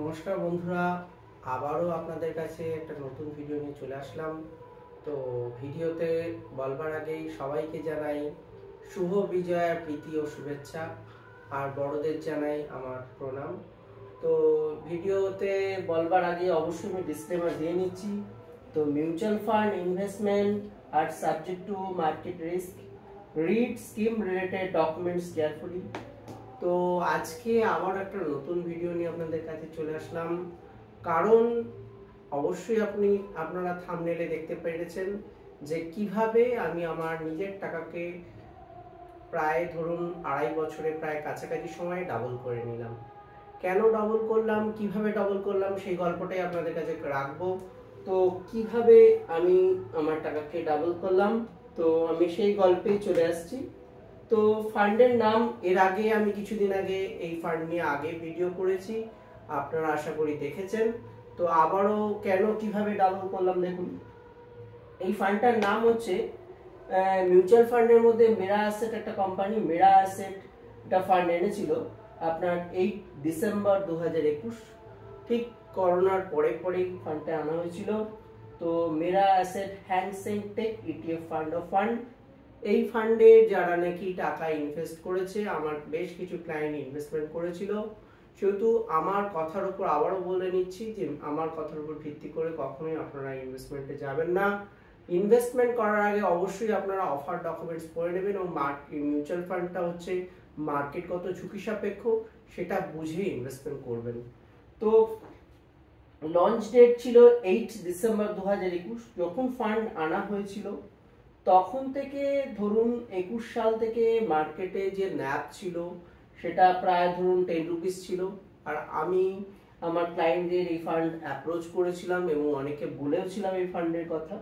নমস্কার বন্ধুরা, আবারও আপনাদের কাছে একটা নতুন ভিডিও নিয়ে চলে আসলাম। তো ভিডিওতে বলবার আগেই সবাইকে জানাই শুভ বিজয়া, প্রীতি ও শুভেচ্ছা। আর বড়দের জানাই আমার প্রণাম। তো ভিডিওতে বলবার আগে অবশ্যই আমি ডিসক্লেমার দিয়ে নিচ্ছি। তো mutual fund investment are subject to market risk, read scheme related documents carefully. তো আজকে আবার একটা নতুন ভিডিও নিয়ে আপনাদের কাছে চলে আসলাম, কারণ অবশ্যই আপনারা থাম্বনেলে দেখতে পেরেছেন যে কিভাবে আমি আমার নিজের টাকাকে প্রায় ধরুন 2.5 বছরে প্রায় কাছাকাছি সময়ে ডাবল করে নিলাম। কেন ডাবল করলাম, কিভাবে ডাবল করলাম, সেই গল্পটাই আপনাদের কাছে রাখবো। তো কিভাবে আমি আমার টাকাকে ডাবল করলাম, তো আমি সেই গল্পেই চলে আসছি। তো ফান্ডের নাম, এর আগে আমি কিছুদিন আগে এই ফান্ড নিয়ে আগে ভিডিও করেছি, আপনারা আশা করি দেখেছেন। তো আবারও কেন কিভাবে ডাবল করলাম দেখুন। এই ফান্ডটার নাম হচ্ছে মিউচুয়াল ফান্ডের মধ্যে মেরা অ্যাসেট একটা কোম্পানি, মেরা অ্যাসেট একটা ফান্ড এনেছিল আপনার 8 ডিসেম্বর 2021, ঠিক করোনার পরেই ফান্ডটা আনা হয়েছিল। তো Mirae Asset Hang Seng tech ETF fund of fund. এই ফান্ডে যারা নাকি টাকা ইনভেস্ট করেছে, আমার বেশ কিছু ক্লায়েন্ট ইনভেস্টমেন্ট করেছিল, সেহেতু আমার কথার উপর আবারও বলে নিচ্ছি যে আমার কথার উপর ভিত্তি করে কখনোই আপনারা ইনভেস্টমেন্টে যাবেন না। ইনভেস্টমেন্ট করার আগে অবশ্যই আপনারা অফার ডকুমেন্টস পড়ে নেবেন, ও মিউচুয়াল ফান্ডটা হচ্ছে মার্কেটগত ঝুঁকি সাপেক্ষ, সেটা বুঝে ইনভেস্টমেন্ট করবেন। তো লঞ্চ ডেট ছিল 8 ডিসেম্বর 2021। যখন ফান্ড আনা হয়েছিল তখন থেকে ধরুন 21 সাল থেকে মার্কেটে যে ন্যাপ ছিল সেটা প্রায় ধরুন 10 রুপিস ছিল। আর আমি আমার ক্লায়েন্টদের এই ফান্ড অ্যাপ্রোচ করেছিলাম এবং অনেকে বলেওছিলাম এই ফান্ডের কথা,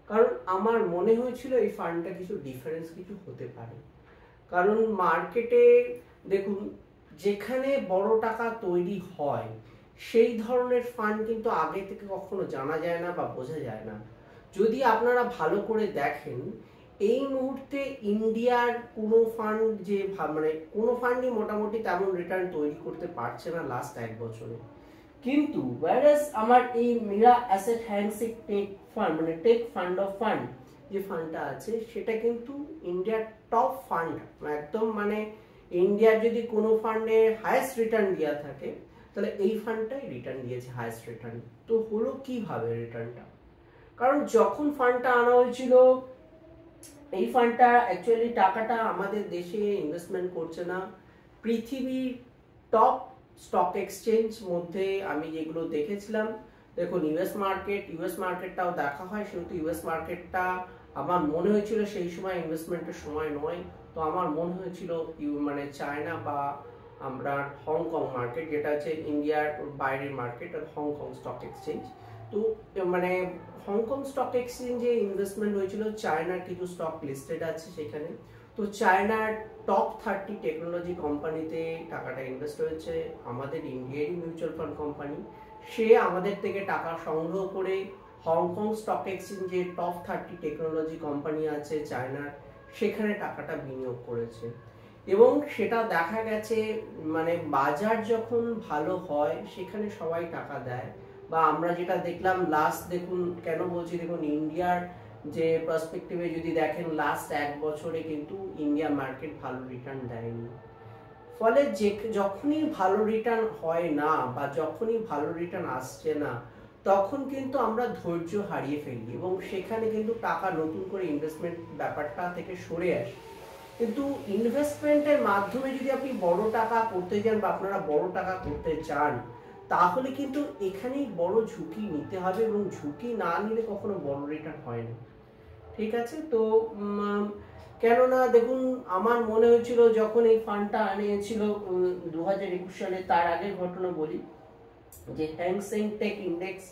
কারণ আমার মনে হয়েছিল এই ফান্ডটা কিছু ডিফারেন্স কিছু হতে পারে। কারণ মার্কেটে দেখুন, যেখানে বড় টাকা তৈরি হয় সেই ধরনের ফান্ড কিন্তু আগে থেকে কখনো জানা যায় না বা বোঝা যায় না। যদি আপনারা ভালো করে দেখেন, এই মুহূর্তে ইন্ডিয়ার কোনো ফান্ড যে মানে কোনো ফান্ডই মোটামুটি তেমন রিটার্ন তৈরি করতে পারছে না লাস্ট 1 বছরে। কিন্তু ওয়ারাস আমার এই মিরা অ্যাসেট হ্যান্ডসিক টেক ফান্ড মানে টেক ফান্ড অফ ফান্ড যে ফান্ডটা আছে, সেটা কিন্তু ইন্ডিয়ার টপ ফান্ড, একদম মানে ইন্ডিয়ার যদি কোনো ফান্ডে হাইয়েস্ট রিটার্ন দেওয়া থাকে তাহলে এই ফান্ডটাই রিটার্ন দিয়েছে হাইয়েস্ট রিটার্ন। তো হলো কিভাবে রিটার্নটা, কারণ যখন ফান্ডটা আনা হয়েছিল, এই ফান্ডটা অ্যাকচুয়ালি টাকাটা আমাদের দেশে ইনভেস্টমেন্ট করছে না, পৃথিবীর টপ স্টক এক্সচেঞ্জ মধ্যে আমি যেগুলো দেখেছিলাম, দেখুন ইউএস মার্কেটটাও দেখা হয়, সেহেতু ইউএস মার্কেটটা আমার মনে হয়েছিল সেই সময় ইনভেস্টমেন্টের সময় নয়। তো আমার মনে হয়েছিল মানে চায়না বা আমরা হংকং মার্কেট, যেটা হচ্ছে ইন্ডিয়ার বাইরের মার্কেট, আর হংকং স্টক এক্সচেঞ্জ। তো মানে হংকং স্টক এক্সচেঞ্জে ইনভেস্টমেন্ট হয়েছিল, চায়নার কিছু স্টক লিস্টেড আছে সেখানে। তো চায়নার টপ 30 টেকনোলজি কোম্পানিতে টাকাটা ইনভেস্ট হয়েছে আমাদের ইন্ডিয়ারই মিউচুয়াল ফান্ড কোম্পানি। সে আমাদের থেকে টাকা সংগ্রহ করে হংকং স্টক এক্সচেঞ্জে টপ 30 টেকনোলজি কোম্পানি আছে চায়নার, সেখানে টাকাটা বিনিয়োগ করেছে। এবং সেটা দেখা গেছে মানে বাজার যখন ভালো হয় সেখানে সবাই টাকা দেয়। বা আমরা যেটা দেখলাম লাস্ট, দেখুন কেন বলছি, দেখুন ইন্ডিয়ার যে পার্সপেক্টিভে যদি দেখেন লাস্ট 1 বছরে কিন্তু ইন্ডিয়া মার্কেট ভালো রিটার্ন দেয়নি। ফলে যখনই ভালো রিটার্ন হয় না বা যখনই ভালো রিটার্ন আসছে না, তখন কিন্তু আমরা ধৈর্য হারিয়ে ফেলি এবং সেখানে কিন্তু টাকা নতুন করে ইনভেস্টমেন্ট ব্যাপারটা থেকে সরে আসে। কিন্তু ইনভেস্টমেন্টের মাধ্যমে যদি আপনি বড় টাকা করতে যান বা আপনারা বড় টাকা করতে চান, তাহলে কিন্তু এখানেই বড় ঝুঁকি নিতে হবে, এবং ঝুঁকি না নিলে কখনো বড় রিটার্ন হয় না। ঠিক আছে? তো কেননা দেখুন, আমার মনে হয়েছিল যখন এই ফান্ডটা আনিয়েছিল 2021 সালে, তার আগের ঘটনা বলি, যে হ্যাং সেং টেক ইন্ডেক্স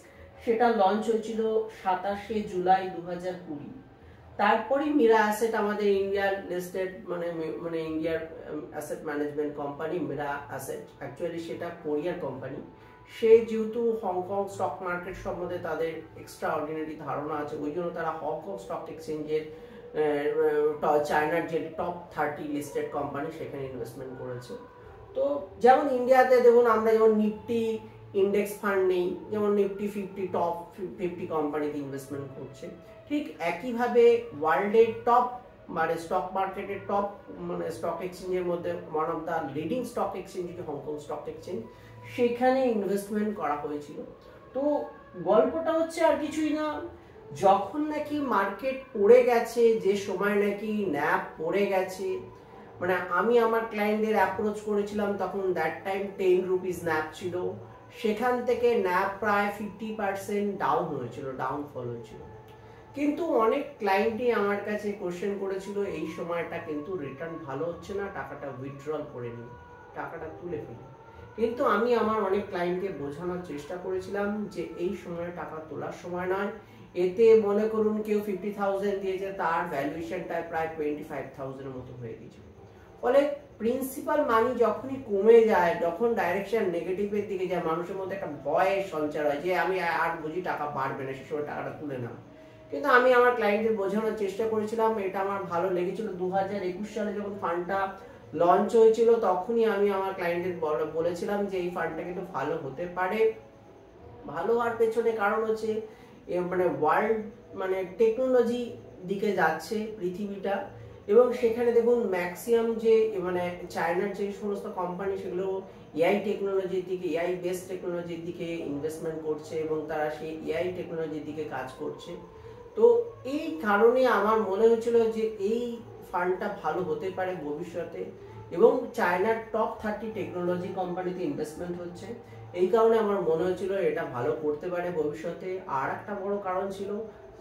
সেটা লঞ্চ হয়েছিল 27 জুলাই 2020। তারপরে মিরা অ্যাসেট আমাদের ইন্ডিয়ার লিস্টেড মানে ইন্ডিয়ার asset management company Mirae asset, actually সেটা কোরিয়ার কোম্পানি। সে যেহেতু হংকং স্টক মার্কেট সম্বন্ধে তাদের এক্সট্রা অর্ডিনারি ধারণা আছে, ওই জন্য তারা হংকং স্টক এক্সচেঞ্জের চায়নার যে টপ 30 লিস্টেড কোম্পানি সেখানে ইনভেস্টমেন্ট করেছে। তো যেমন ইন্ডিয়াতে দেখুন, আমরা যেমন নিফটি ইন্ডেক্স ফান্ড নেই, যেমন নিফটি 50 টপ 50 কোম্পানিতে ইনভেস্টমেন্ট করছে, ঠিক একইভাবে ওয়ার্ল্ডের টপ মানে স্টক মার্কেটের টপ মানে স্টক এক্সচেঞ্জের মধ্যে one of the leading stock exchange Hong Kong stock exchange, সেখানে ইনভেস্টমেন্ট করা হয়েছিল। তো গল্পটা হচ্ছে আর কিছুই না, যখন নাকি মার্কেট পড়ে গেছে, যে সময় নাকি ন্যাপ পড়ে গেছে, মানে আমি আমার ক্লায়েন্টদের অ্যাপ্রোচ করেছিলাম তখন দ্যাট টাইম 10 রুপিস ন্যাপ ছিল, সেখান থেকে ন্যাপ প্রায় 50% ডাউন হয়েছিল, ডাউনফল হয়েছিল। কিন্তু অনেক ক্লায়েন্টই আমার কাছে কোশ্চেন করেছিল এই সময়টা কিন্তু রিটার্ন ভালো হচ্ছে না, টাকাটা উইথড্রল করে নিই, টাকাটা তুলে ফেলি। কিন্তু আমি আমার অনেক ক্লায়েন্টকে বোঝানোর চেষ্টা করেছিলাম যে এই সময় টাকা তোলার সময় নয়, এতে মনে করুন কেউ 50,000 দিয়েছে, তার ভ্যালুয়েশনটা প্রায় 25,000 মতো হয়ে গেছে। ফলে প্রিন্সিপাল মানি যখনই কমে যায়, যখন ডাইরেকশন নেগেটিভের দিকে যায়, মানুষের মধ্যে একটা ভয়ের সঞ্চার হয় যে আমি আর বুঝি টাকা বাড়বে না, সে সময় টাকাটা তুলে নাও। কিন্তু আমি আমার ক্লায়েন্টদের বোঝানোর চেষ্টা করেছিলাম, এটা আমার ভালো লেগেছিল। 2021 সালে যখন ফান্ডটা লঞ্চ হয়েছিল তখনই আমি আমার ক্লায়েন্টদের বলেছিলাম যে এই ফান্ডটা কিন্তু ভালো হতে পারে। ভালো হওয়ার পেছনে কারণ হচ্ছে মানে ওয়ার্ল্ড মানে টেকনোলজি দিকে যাচ্ছে পৃথিবীটা, এবং সেখানে দেখুন ম্যাক্সিমাম যে মানে চায়নার যে সমস্ত কোম্পানি সেগুলো এআই টেকনোলজির দিকে, এআই বেসড টেকনোলজির দিকে ইনভেস্টমেন্ট করছে এবং তারা সেই এআই টেকনোলজির দিকে কাজ করছে। তো এই কারণে আমার মনে হয়েছিল যে এই ফান্ডটা ভালো হতে পারে ভবিষ্যতে, এবং চায়নার টপ 30 টেকনোলজি কোম্পানিতে ইনভেস্টমেন্ট হচ্ছে, এই কারণে আমার মনে হয়েছিল এটা ভালো করতে পারে ভবিষ্যতে। আর একটা বড় কারণ ছিল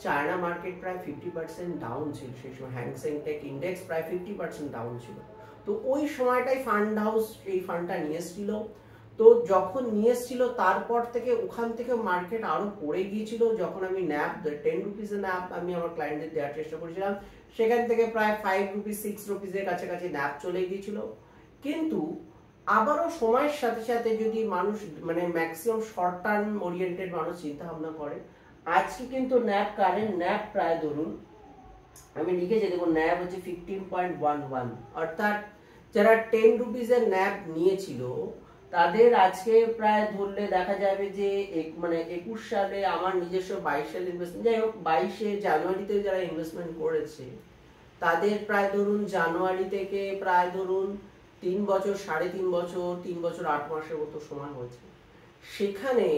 চায়না মার্কেট প্রায় 50% ডাউন ছিল সেই সময়, হ্যাংসেং টেক ইন্ডেক্স প্রায় 50% ডাউন ছিল। তো ওই সময়টাই ফান্ড হাউস এই ফান্ডটা নিয়ে এসেছিল। তো যখন নিয়ে এসেছিল তারপর থেকে ওখান থেকে মার্কেট আরো পড়ে গিয়েছিল। যখন আমি ন্যাপ 10 রুপিসের ন্যাপ আমি আমার ক্লায়েন্টদের দেওয়ার চেষ্টা করেছিলাম, সেখান থেকে প্রায় 5 রুপিস 6 রুপিসের কাছাকাছি ন্যাপ চলে গিয়েছিল। কিন্তু আবারও সময়ের সাথে সাথে যদি মানুষ মানে ম্যাক্সিমাম শর্ট টার্ম ওরিয়েন্টেড মানুষ চিন্তা ভাবনা করে, আজকে কিন্তু ন্যাপ কারেন্ট ন্যাপ প্রায় ধরুন আমি লিখেছি দেখুন, ন্যাপ হচ্ছে 15.11, অর্থাৎ যারা 10 রুপিসের ন্যাপ নিয়েছিল তাদের আজকে প্রায় ধরলে দেখা যাবে যে মানে 21 সালে আমার নিজস্ব 22 সালে ইনভেস্টমেন্ট, যাই হোক 22শে জানুয়ারিতে যারা ইনভেস্টমেন্ট করেছে তাদের প্রায় ধরুন জানুয়ারি থেকে প্রায় ধরুন 3 বছর 3.5 বছর 3 বছর 8 মাসের মতো সময় হয়েছে, সেখানে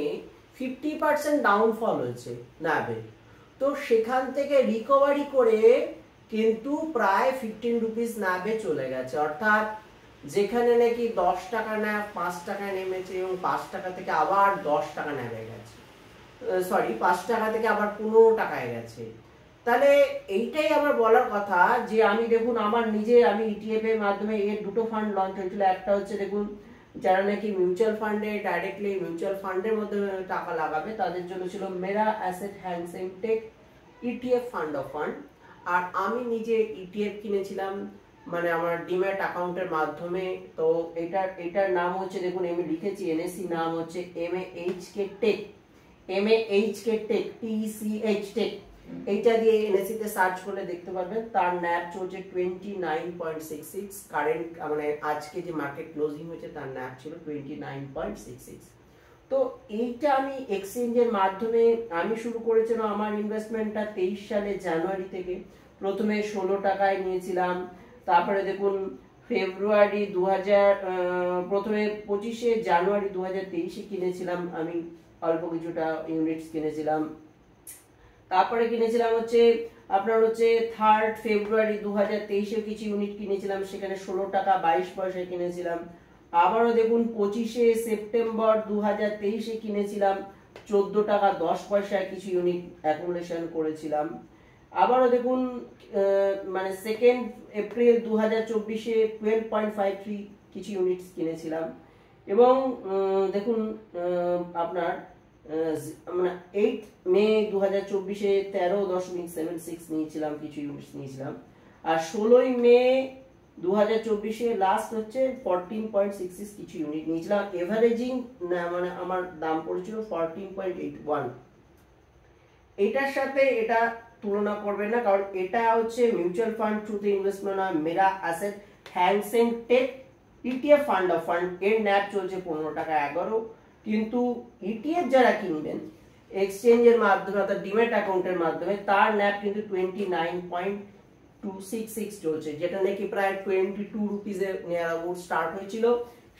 50% ডাউনফল হয়েছে ন্যাবে। তো সেখান থেকে রিকভারি করে কিন্তু প্রায় 15 রুপিস ন্যাবে চলে গেছে, অর্থাৎ যেখানে নাকি 10 টাকা ন্যাব 5 টাকায় নেমেছে এবং 5 টাকা থেকে আবার 10 টাকা ন্যাবে গেছে, সরি 5 টাকা থেকে আবার 15 টাকায় গেছে। তাহলে এইটাই আমার বলার কথা যে আমি দেখুন আমার নিজে আমি ইটিএফ এর মাধ্যমে এর দুটো ফান্ড লঞ্চ হয়েছিল। একটা হচ্ছে দেখুন যারা নাকি মিউচুয়াল ফান্ডে ডাইরেক্টলি মিউচুয়াল ফান্ডের মধ্যে টাকা লাগাবে তাদের জন্য ছিল Mirae Asset Hang Seng tech ETF fund of fund, আর আমি নিজে ইটিএফ কিনেছিলাম মানে আমার ডিম্যাট অ্যাকাউন্টের মাধ্যমে। তো এটার নাম হচ্ছে দেখুন আমি লিখেছি এনএসসি নাম হচ্ছে MAHK take, MAHK take TCH take, এইটা দিয়ে এনএসসি তে সার্চ করলে দেখতে পারবেন। তার ন্যাপ চলছে 29.66, কারেন্ট মানে আজকে যে মার্কেট ক্লোজিং হয়েছে তার ন্যাপ ছিল 29.66। তো এইটা আমি এক্সচেঞ্জের মাধ্যমে আমি শুরু করেছিলাম আমার ইনভেস্টমেন্টটা 23 সালে জানুয়ারি থেকে। প্রথমে 16 টাকায় নিয়েছিলাম, তারপরে দেখুন ফেব্রুয়ারি 2000 প্রথমে 25শে জানুয়ারি 2023 কিনেছিলাম আমি অল্প কিছুটা ইউনিটস কিনেছিলাম। তারপরে কিনেছিলাম হচ্ছে আপনার হচ্ছে 3 ফেব্রুয়ারি 2023 কিছু ইউনিট কিনেছিলাম, সেখানে 16 টাকা 22 পয়সায় কিনেছিলাম। আবারও দেখুন 25শে সেপ্টেম্বর 2023 কিনেছিলাম 14 টাকা 10 পয়সায় কিছু ইউনিট অ্যাকুমুলেশন করেছিলাম। আবারও দেখুন মানে 2 এপ্রিল 2024 12.53 কিছু ইউনিটস কিনেছিলাম। এবং দেখুন আপনার মানে 8 মে 2024 13.76 নিয়েছিলাম, কিছু ইউনিটস নিয়েছিলাম। আর 16 মে 2024 লাস্ট হচ্ছে 14.66 কিছু ইউনিট নিয়েছিলাম। এভারেজিং মানে আমার দাম পড়েছিল 14.81। এটার সাথে এটা তুলনা করবেন না, কারণ এটা হচ্ছে মিউচুয়াল ফান্ড থ্রুতে ইনভেস্টমেন্ট হয় Mirae Asset Hang Seng tech ETF fund of fund, এর ন্যাপ চলছে 15 টাকা 11। কিন্তু ইটিএফ যারা কিনবেন এক্সচেঞ্জের মাধ্যমে অর্থাৎ ডিম্যাট অ্যাকাউন্টের মাধ্যমে, তার ন্যাপ কিন্তু 29.266 চলছে, যেটা নাকি প্রায় 22 রুপিজে নিয়ার অ্যাবাউট স্টার্ট হয়েছিল,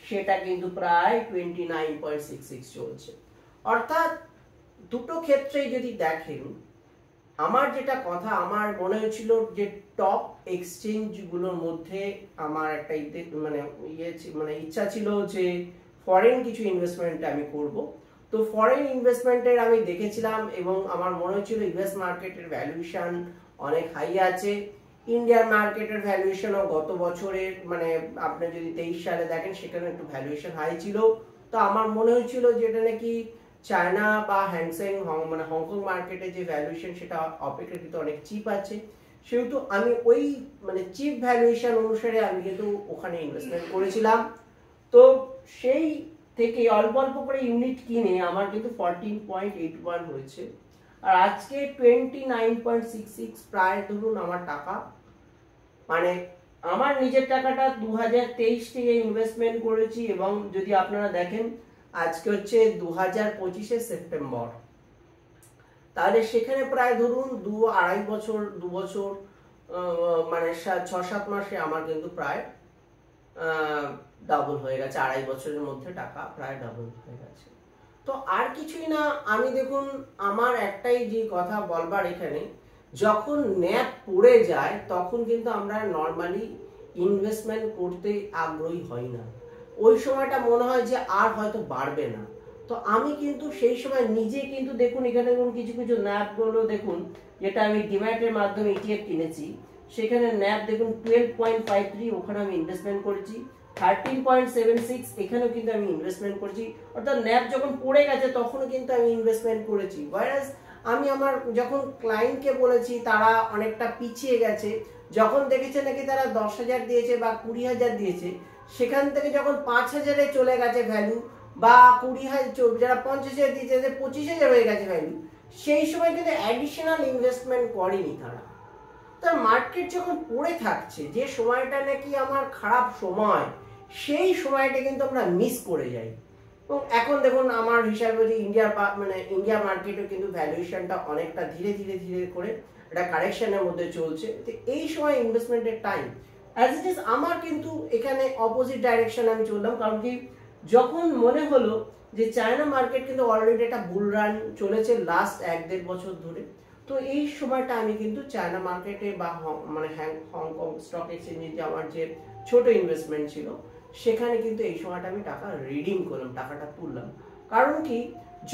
সেটা কিন্তু প্রায় 29.66 চলছে। অর্থাৎ দুটো ক্ষেত্রেই যদি দেখেন, আমার যেটা কথা, আমার মনে হয়েছিল যে টপ এক্সচেঞ্জ গুলোর মধ্যে আমার একটা ইচ্ছা ছিল যে ফরেন কিছু ইনভেস্টমেন্ট আমি করব। তো ফরেন ইনভেস্টমেন্টের আমি দেখেছিলাম এবং আমার মনে হচ্ছিল ইউএস মার্কেটের ভ্যালুয়েশন অনেক হাই আছে, ইন্ডিয়ান মার্কেটের ভ্যালুয়েশনও গত বছরের আপনি যদি 23 সালে দেখেন সেখানে একটু ভ্যালুয়েশন হাই ছিল। তো আমার মনে হয়েছিল যেটা নাকি চায়না বা হ্যাংসেং হংকং মার্কেটে যে ভ্যালুয়েশন সেটা অপেক্ষাকৃত অনেক চিপ আছে, সেহেতু আমি ওই চিপ ভ্যালুয়েশন অনুসারে আমি কিন্তু ওখানে ইনভেস্টমেন্ট করেছিলাম। তো সেই থেকে অল্প অল্প করে ইউনিট কিনে আমার কিন্তু 14.81 হয়েছে, আর আজকে 29.66 প্রায় ধরুন আমার টাকা, আমার নিজের টাকাটা 2023 থেকে ইনভেস্টমেন্ট করেছি, এবং যদি আপনারা দেখেন আজকে হচ্ছে 2025 সেপ্টেম্বর, তাহলে সেখানে প্রায় ধরুন 2-2.5 বছর 2 বছর 6-7 মাসে আমার কিন্তু প্রায় ডাবল হয়ে গেছে, 2.5 বছরের মধ্যে টাকা প্রায় ডাবল হয়ে গেছে। তো আর কিছুই না, আমি দেখুন আমার একটাই যে কথা বলবার এখানে, যখন ন্যাপ পড়ে যায় তখন কিন্তু আমরা নর্মালি ইনভেস্টমেন্ট করতে আগ্রহী হই না, ওই সময়টা মনে হয় যে আর হয়তো বাড়বে না। তো আমি কিন্তু সেই সময় নিজে কিন্তু দেখুন এখানে দেখুন কিছু কিছু ন্যাপ গুলো দেখুন, যেটা আমি ডিম্যাটের মাধ্যমে ইটিএফ কিনেছি, সেখানে ন্যাপ দেখুন 12.53, ওখানে আমি ইনভেস্টমেন্ট করেছি। 13.76 এখানেও কিন্তু আমি ইনভেস্টমেন্ট করেছি, অর্থাৎ ন্যাপ যখন পড়ে গেছে তখনও কিন্তু আমি ইনভেস্টমেন্ট করেছি। ওয়ারাস আমি আমার যখন ক্লায়েন্টকে বলেছি তারা অনেকটা পিছিয়ে গেছে, যখন দেখেছে নাকি তারা 10,000 দিয়েছে বা 20,000 দিয়েছে, সেখান থেকে যখন 5,000-এ চলে গেছে ভ্যালু, বা 20,000 যারা 50,000 দিয়েছে 25,000 হয়ে গেছে ভ্যালু, সেই সময় কিন্তু অ্যাডিশনাল ইনভেস্টমেন্ট করেনি তারা। তার মার্কেট যখন পড়ে থাকছে, যে সময়টা নাকি আমার খারাপ সময়, সেই সময়টা কিন্তু আমরা মিস করে যাই। এবং এখন দেখুন আমার হিসাবে যে ইন্ডিয়া মার্কেটও কিন্তু ভ্যালুয়েশনটা অনেকটা ধীরে ধীরে ধীরে করে একটা কারেকশনের মধ্যে চলছে। তো এই সময় ইনভেস্টমেন্টের টাইম অ্যাজ ইট ইজ আমার কিন্তু এখানে অপোজিট ডাইরেকশন আমি চললাম, কারণ কি যখন মনে হলো যে চায়না মার্কেট কিন্তু অলরেডি একটা বুল রান চলেছে লাস্ট 1-1.5 বছর ধরে, তো এই সময়টা আমি কিন্তু চায়না মার্কেটে বা হংকং স্টক এক্সচেঞ্জে যে আমার যে ছোট ইনভেস্টমেন্ট ছিল, সেখানে কিন্তু এই সময়টা আমি টাকা রিডিম করলাম, টাকাটা তুললাম। কারণ কি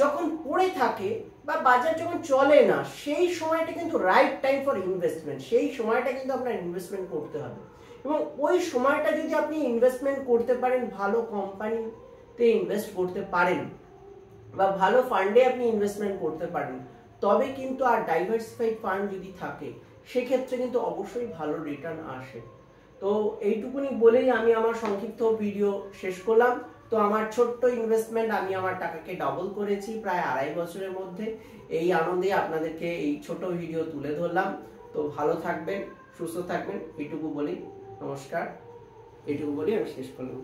যখন পড়ে থাকে বা বাজার যখন চলে না, সেই সময়টা কিন্তু রাইট টাইম ফর ইনভেস্টমেন্ট, সেই সময়টা কিন্তু আপনার ইনভেস্টমেন্ট করতে হবে। এবং ওই সময়টা যদি আপনি ইনভেস্টমেন্ট করতে পারেন, ভালো কোম্পানিতে ইনভেস্ট করতে পারেন বা ভালো ফান্ডে আপনি ইনভেস্টমেন্ট করতে পারেন, তবে কিন্তু আর ডাইভার্সিফাইড ফান্ড যদি থাকে সেক্ষেত্রে কিন্তু অবশ্যই ভালো রিটার্ন আসে। তো এইটুকুনি বলেই আমি আমার সংক্ষিপ্ত ভিডিও শেষ করলাম। তো আমার ছোট্ট ইনভেস্টমেন্ট, আমি আমার টাকাকে ডাবল করেছি প্রায় 2.5 বছরের মধ্যে। এই আনন্দে আপনাদেরকে এই ছোট ভিডিও তুলে ধরলাম। তো ভালো থাকবেন, সুস্থ থাকবেন, এইটুকু বলি নমস্কার, এইটুকু বলি আমি শেষ করলাম।